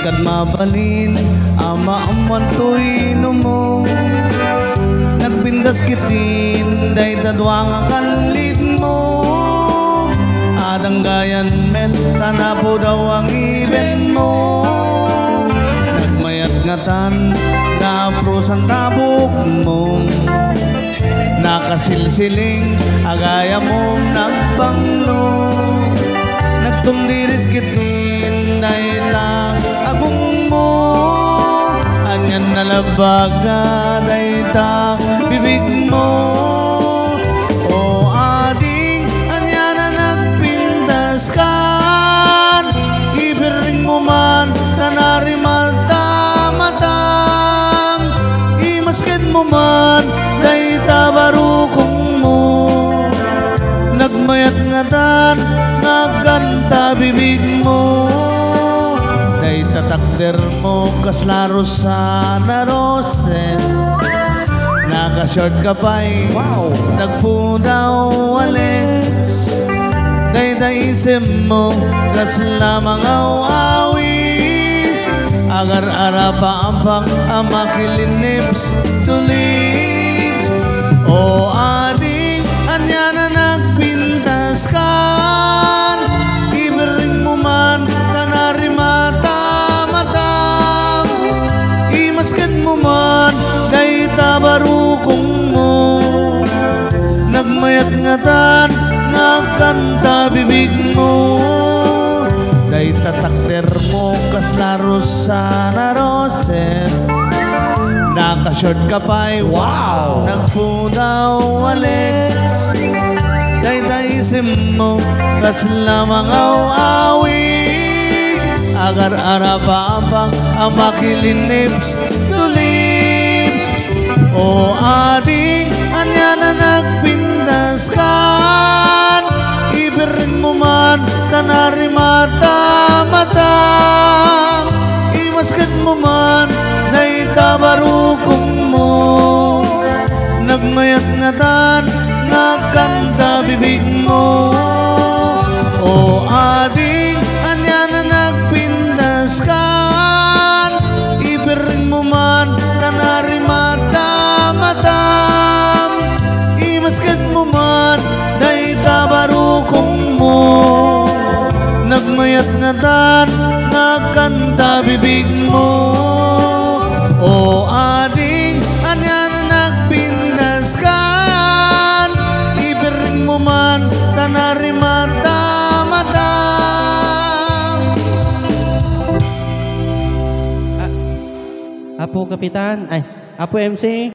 kad mabalin ama aman to'y numo nagbindas kitin day dadwa nga kalit mo adang gayan men tanapo daw ang iben mo nagmayat nga tan naprusan tabok mo nakasilsiling agaya mong nagbanglo nagtundiris kitin day lang agong mo anyan nalabaga day ta bibig mo o ading anya na nagpintas kan ibiring mo man tanari matam imaskid mo man day tabarukong mo nagmayat nga tan nagkanta bibig mo day tatakder mo kaslaro sa naroses nakashort ka pa'y nagpudaw Alex day naisip mo kaslamang awis agar arapa ampang amakilin lips to lips o ading anya na nagpintas kan ibering mo man tanari matam imaskan mo man day tabarukong mo nagmayat nga tan ngakanta bibig mo day tatakder mo kaslaro sa naroses nakashort ka pa'y nagpudaw Alex day naisip mo kaslamang awis agar arapa ampang amakilin lips to lips o ading anya na nagpindas kan ibiring mo man tanari matam imaskat mo man day tabarukong mo nagmayat nga tan nagkanta bibig mo o ading anya na nagpindas kan ibiring mo man tanari matam imaskat mo man day tabarukong mo nagmayat nga tan nagkanta bibig mo o ading anya na nagpindas kan ibiring mo man tanari matam Apo Kapitan, ay, Apo MC.